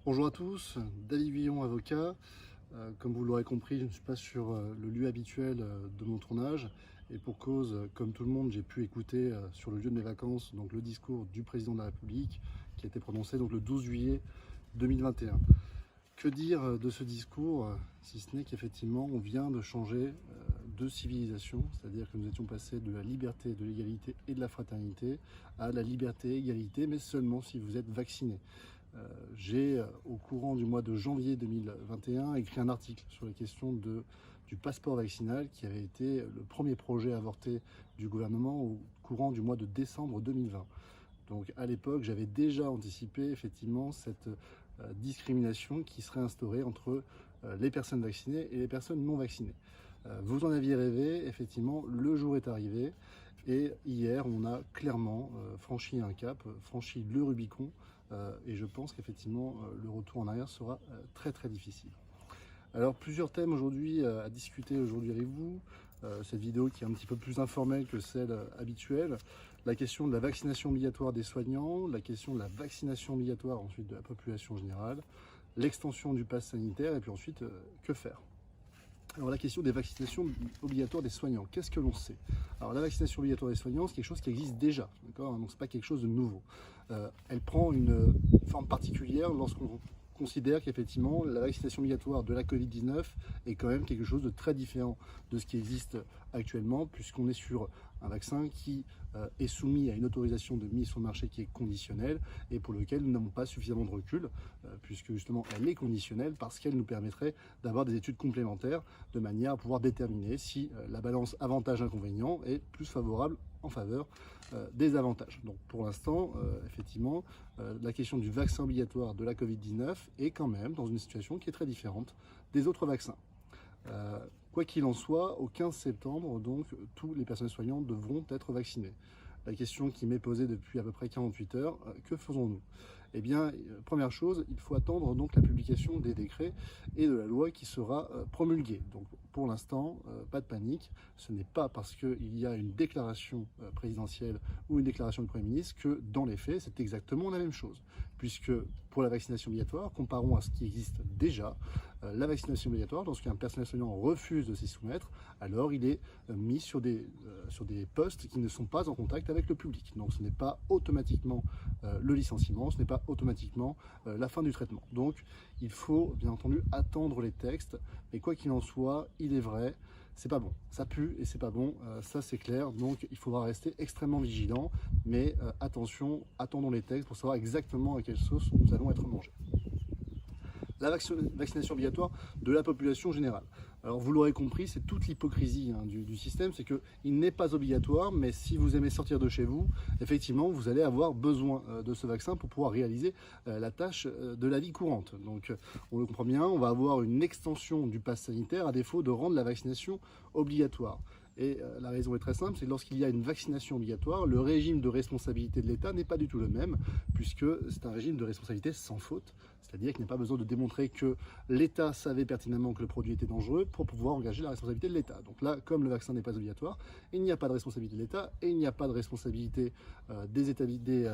Bonjour à tous, David Guillon, avocat. Comme vous l'aurez compris, je ne suis pas sur le lieu habituel de mon tournage. Et pour cause, comme tout le monde, j'ai pu écouter sur le lieu de mes vacances donc le discours du président de la République qui a été prononcé donc, le 12 juillet 2021. Que dire de ce discours, si ce n'est qu'effectivement on vient de changer de civilisation, c'est-à-dire que nous étions passés de la liberté, de l'égalité et de la fraternité à la liberté, égalité, mais seulement si vous êtes vacciné. J'ai, au courant du mois de janvier 2021, écrit un article sur la question du passeport vaccinal qui avait été le premier projet avorté du gouvernement au courant du mois de décembre 2020. Donc à l'époque, j'avais déjà anticipé effectivement cette discrimination qui serait instaurée entre les personnes vaccinées et les personnes non vaccinées. Vous en aviez rêvé, effectivement, le jour est arrivé. Et hier, on a clairement franchi un cap, franchi le Rubicon, et je pense qu'effectivement, le retour en arrière sera très très difficile. Alors, plusieurs thèmes aujourd'hui à discuter aujourd'hui avec vous. Cette vidéo qui est un petit peu plus informelle que celle habituelle. La question de la vaccination obligatoire des soignants, la question de la vaccination obligatoire ensuite de la population générale, l'extension du pass sanitaire, et puis ensuite, que faire ? Alors la question des vaccinations obligatoires des soignants, qu'est-ce que l'on sait? Alors la vaccination obligatoire des soignants, c'est quelque chose qui existe déjà, d'accord? Donc c'est pas quelque chose de nouveau. Elle prend une forme particulière lorsqu'on considère qu'effectivement la vaccination obligatoire de la Covid-19 est quand même quelque chose de très différent de ce qui existe actuellement, puisqu'on est sur un vaccin qui est soumis à une autorisation de mise sur le marché qui est conditionnelle et pour lequel nous n'avons pas suffisamment de recul, puisque justement elle est conditionnelle parce qu'elle nous permettrait d'avoir des études complémentaires de manière à pouvoir déterminer si la balance avantage-inconvénient est plus favorable en faveur des avantages. Donc pour l'instant, effectivement, la question du vaccin obligatoire de la Covid-19 est quand même dans une situation qui est très différente des autres vaccins. Quoi qu'il en soit, au 15 septembre, donc, tous les personnels soignants devront être vaccinés. La question qui m'est posée depuis à peu près 48 heures, que faisons-nous? Eh bien, première chose, il faut attendre donc la publication des décrets et de la loi qui sera promulguée. Donc pour l'instant, pas de panique. Ce n'est pas parce qu'il y a une déclaration présidentielle ou une déclaration du Premier ministre que dans les faits, c'est exactement la même chose. Puisque pour la vaccination obligatoire, comparons à ce qui existe déjà, la vaccination obligatoire, lorsqu'un personnel soignant refuse de s'y soumettre, alors il est mis sur des postes qui ne sont pas en contact avec le public. Donc ce n'est pas automatiquement le licenciement, ce n'est pas automatiquement la fin du traitement. Donc il faut bien entendu attendre les textes, mais quoi qu'il en soit, il est vrai, c'est pas bon. Ça pue et c'est pas bon, ça c'est clair. Donc il faudra rester extrêmement vigilant, mais attention, attendons les textes pour savoir exactement à quelle sauce nous allons être mangés. La vaccination obligatoire de la population générale. Alors vous l'aurez compris, c'est toute l'hypocrisie du système, c'est qu'il n'est pas obligatoire, mais si vous aimez sortir de chez vous, effectivement, vous allez avoir besoin de ce vaccin pour pouvoir réaliser la tâche de la vie courante. Donc on le comprend bien, on va avoir une extension du pass sanitaire à défaut de rendre la vaccination obligatoire. Et la raison est très simple, c'est que lorsqu'il y a une vaccination obligatoire, le régime de responsabilité de l'État n'est pas du tout le même, puisque c'est un régime de responsabilité sans faute, c'est-à-dire qu'il n'y a pas besoin de démontrer que l'État savait pertinemment que le produit était dangereux pour pouvoir engager la responsabilité de l'État. Donc là, comme le vaccin n'est pas obligatoire, il n'y a pas de responsabilité de l'État et il n'y a pas de responsabilité des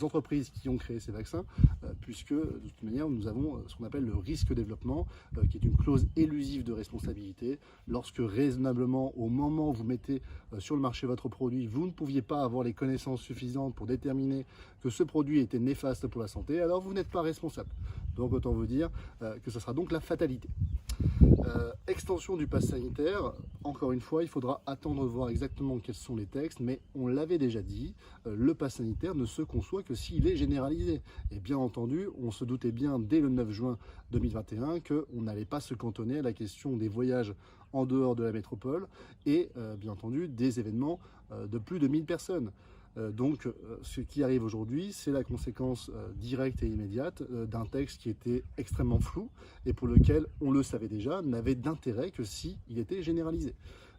entreprises qui ont créé ces vaccins, puisque de toute manière, nous avons ce qu'on appelle le risque développement, qui est une clause élusive de responsabilité. Lorsque raisonnablement, au moment où vous mettez sur le marché votre produit, vous ne pouviez pas avoir les connaissances suffisantes pour déterminer que ce produit était néfaste pour la santé, alors vous n'êtes pas responsable. Donc autant vous dire que ce sera donc la fatalité. Extension du pass sanitaire, encore une fois, il faudra attendre de voir exactement quels sont les textes, mais on l'avait déjà dit, le pass sanitaire ne se conçoit que s'il est généralisé. Et bien entendu, on se doutait bien dès le 9 juin 2021 qu'on n'allait pas se cantonner à la question des voyages en dehors de la métropole et bien entendu des événements de plus de 1000 personnes. Donc ce qui arrive aujourd'hui, c'est la conséquence directe et immédiate d'un texte qui était extrêmement flou et pour lequel, on le savait déjà, n'avait d'intérêt que s'il était généralisé.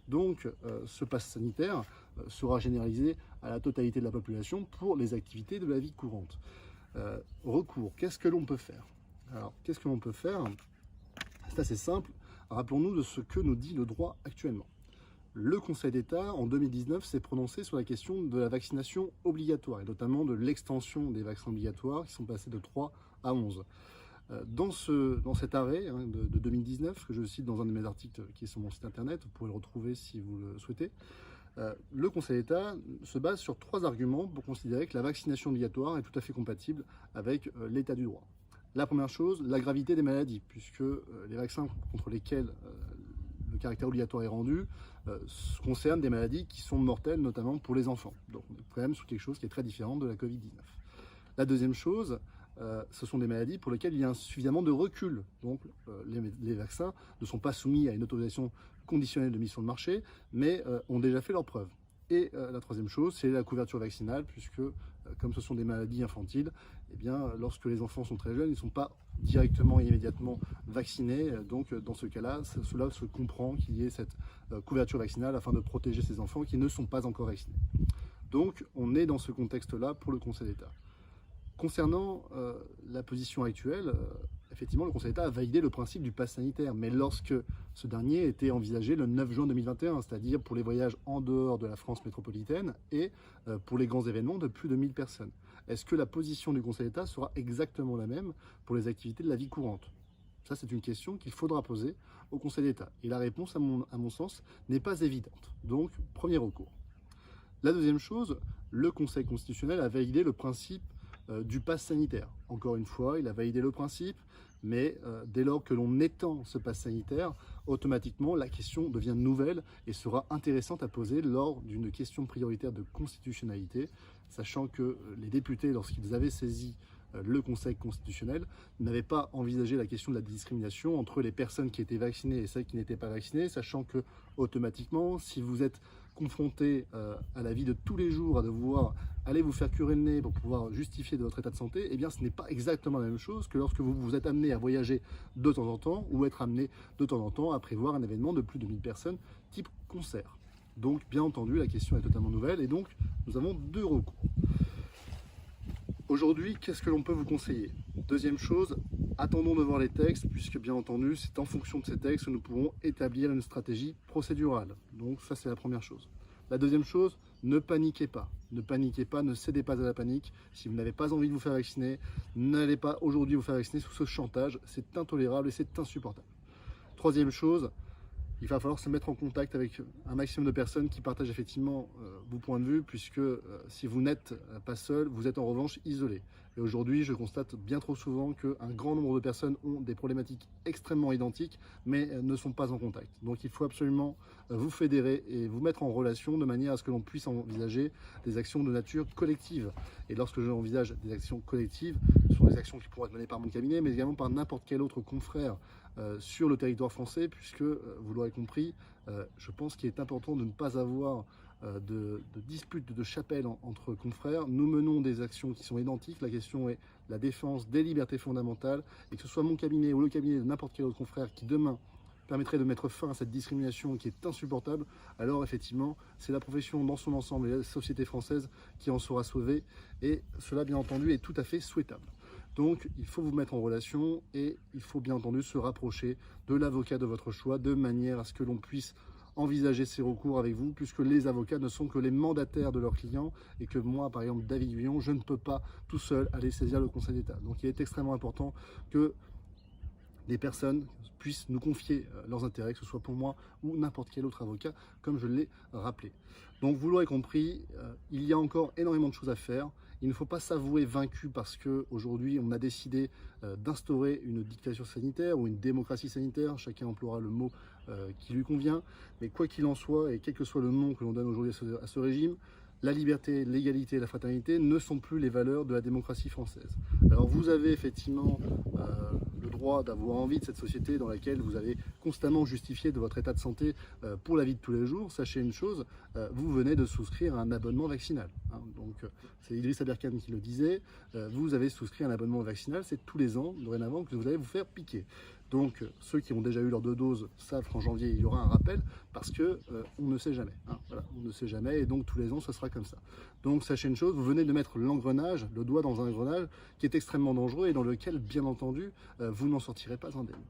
Donc ce pass sanitaire sera généralisé à la totalité de la population pour les activités de la vie courante. Recours, qu'est-ce que l'on peut faire? Alors, qu'est-ce que l'on peut faire? C'est assez simple. Rappelons-nous de ce que nous dit le droit actuellement. Le Conseil d'État, en 2019, s'est prononcé sur la question de la vaccination obligatoire, et notamment de l'extension des vaccins obligatoires qui sont passés de 3 à 11. Dans cet arrêt de 2019, que je cite dans un de mes articles qui est sur mon site internet, vous pourrez le retrouver si vous le souhaitez, le Conseil d'État se base sur 3 arguments pour considérer que la vaccination obligatoire est tout à fait compatible avec l'état du droit. La première chose, la gravité des maladies, puisque les vaccins contre lesquels le caractère obligatoire est rendu concernent des maladies qui sont mortelles, notamment pour les enfants. Donc on est quand même sur quelque chose qui est très différent de la Covid-19. La deuxième chose, ce sont des maladies pour lesquelles il y a suffisamment de recul. Donc les vaccins ne sont pas soumis à une autorisation conditionnelle de mise sur le marché, mais ont déjà fait leurs preuves. Et la troisième chose, c'est la couverture vaccinale, puisque comme ce sont des maladies infantiles, eh bien, lorsque les enfants sont très jeunes, ils ne sont pas directement et immédiatement vaccinés. Donc dans ce cas-là, cela se comprend qu'il y ait cette couverture vaccinale afin de protéger ces enfants qui ne sont pas encore vaccinés. Donc on est dans ce contexte-là pour le Conseil d'État. Concernant la position actuelle, effectivement, le Conseil d'État a validé le principe du pass sanitaire, mais lorsque ce dernier était envisagé le 9 juin 2021, c'est-à-dire pour les voyages en dehors de la France métropolitaine et pour les grands événements de plus de 1000 personnes. Est-ce que la position du Conseil d'État sera exactement la même pour les activités de la vie courante? Ça, c'est une question qu'il faudra poser au Conseil d'État. Et la réponse, à mon sens, n'est pas évidente. Donc, premier recours. La deuxième chose, le Conseil constitutionnel a validé le principe du pass sanitaire. Encore une fois, il a validé le principe, mais dès lors que l'on étend ce pass sanitaire, automatiquement la question devient nouvelle et sera intéressante à poser lors d'une question prioritaire de constitutionnalité, sachant que les députés, lorsqu'ils avaient saisi le Conseil constitutionnel, n'avaient pas envisagé la question de la discrimination entre les personnes qui étaient vaccinées et celles qui n'étaient pas vaccinées, sachant que automatiquement, si vous êtes confronté à la vie de tous les jours, à devoir aller vous faire curer le nez pour pouvoir justifier de votre état de santé, eh bien ce n'est pas exactement la même chose que lorsque vous vous êtes amené à voyager de temps en temps ou être amené de temps en temps à prévoir un événement de plus de 1000 personnes type concert. Donc bien entendu la question est totalement nouvelle et donc nous avons 2 recours. Aujourd'hui, qu'est-ce que l'on peut vous conseiller? Deuxième chose, attendons de voir les textes, puisque bien entendu, c'est en fonction de ces textes que nous pourrons établir une stratégie procédurale. Donc ça, c'est la première chose. La deuxième chose, ne paniquez pas. Ne paniquez pas, ne cédez pas à la panique. Si vous n'avez pas envie de vous faire vacciner, n'allez pas aujourd'hui vous faire vacciner sous ce chantage. C'est intolérable et c'est insupportable. Troisième chose, il va falloir se mettre en contact avec un maximum de personnes qui partagent effectivement vos points de vue, puisque si vous n'êtes pas seul, vous êtes en revanche isolé. Et aujourd'hui, je constate bien trop souvent qu'un grand nombre de personnes ont des problématiques extrêmement identiques, mais ne sont pas en contact. Donc il faut absolument vous fédérer et vous mettre en relation de manière à ce que l'on puisse envisager des actions de nature collective. Et lorsque j'envisage des actions collectives, ce sont des actions qui pourront être menées par mon cabinet, mais également par n'importe quel autre confrère sur le territoire français, puisque, vous l'aurez compris, je pense qu'il est important de ne pas avoir de disputes de chapelle entre confrères. Nous menons des actions qui sont identiques. La question est la défense des libertés fondamentales, et que ce soit mon cabinet ou le cabinet de n'importe quel autre confrère qui demain permettrait de mettre fin à cette discrimination qui est insupportable, alors effectivement c'est la profession dans son ensemble et la société française qui en sera sauvée, et cela bien entendu est tout à fait souhaitable. Donc il faut vous mettre en relation et il faut bien entendu se rapprocher de l'avocat de votre choix de manière à ce que l'on puisse envisager ces recours avec vous, puisque les avocats ne sont que les mandataires de leurs clients et que moi, par exemple, David Guyon, je ne peux pas tout seul aller saisir le Conseil d'État. Donc il est extrêmement important que des personnes puissent nous confier leurs intérêts, que ce soit pour moi ou n'importe quel autre avocat, comme je l'ai rappelé. Donc vous l'aurez compris, il y a encore énormément de choses à faire. Il ne faut pas s'avouer vaincu parce qu'aujourd'hui on a décidé d'instaurer une dictature sanitaire ou une démocratie sanitaire, chacun emploiera le mot qui lui convient, mais quoi qu'il en soit, et quel que soit le nom que l'on donne aujourd'hui à ce régime, la liberté, l'égalité et la fraternité ne sont plus les valeurs de la démocratie française. Alors vous avez effectivement le droit d'avoir envie de cette société dans laquelle vous allez constamment justifier de votre état de santé pour la vie de tous les jours. Sachez une chose, vous venez de souscrire à un abonnement vaccinal. Donc c'est Idriss Aberkan qui le disait, vous avez souscrit un abonnement vaccinal, c'est tous les ans dorénavant que vous allez vous faire piquer. Donc ceux qui ont déjà eu leurs 2 doses savent qu'en janvier il y aura un rappel parce que on ne sait jamais. Voilà, on ne sait jamais et donc tous les ans ce sera comme ça. Donc sachez une chose, vous venez de mettre l'engrenage, le doigt dans un engrenage qui est extrêmement dangereux et dans lequel, bien entendu, vous n'en sortirez pas indemne.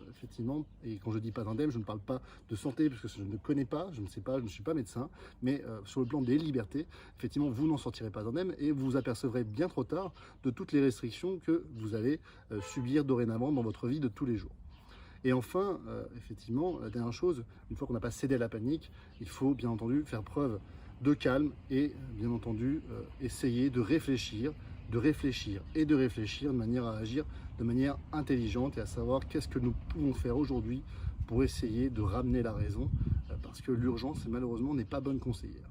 Effectivement, et quand je dis pas indemne, je ne parle pas de santé, parce que je ne connais pas, je ne sais pas, je ne suis pas médecin, mais sur le plan des libertés, effectivement, vous n'en sortirez pas indemne et vous vous apercevrez bien trop tard de toutes les restrictions que vous allez subir dorénavant dans votre vie de tous les jours. Et enfin, effectivement, la dernière chose, une fois qu'on n'a pas cédé à la panique, il faut bien entendu faire preuve de calme et bien entendu essayer de réfléchir de manière à agir de manière intelligente et à savoir qu'est-ce que nous pouvons faire aujourd'hui pour essayer de ramener la raison parce que l'urgence malheureusement n'est pas bonne conseillère.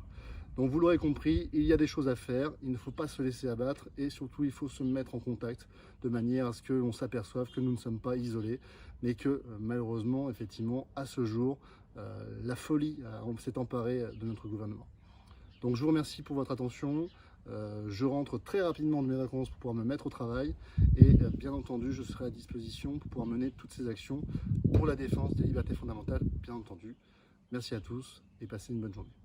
Donc vous l'aurez compris, il y a des choses à faire, il ne faut pas se laisser abattre et surtout il faut se mettre en contact de manière à ce que l'on s'aperçoive que nous ne sommes pas isolés, mais que malheureusement, effectivement, à ce jour, la folie s'est emparée de notre gouvernement. Donc je vous remercie pour votre attention, je rentre très rapidement de mes vacances pour pouvoir me mettre au travail et bien entendu je serai à disposition pour pouvoir mener toutes ces actions pour la défense des libertés fondamentales, bien entendu. Merci à tous et passez une bonne journée.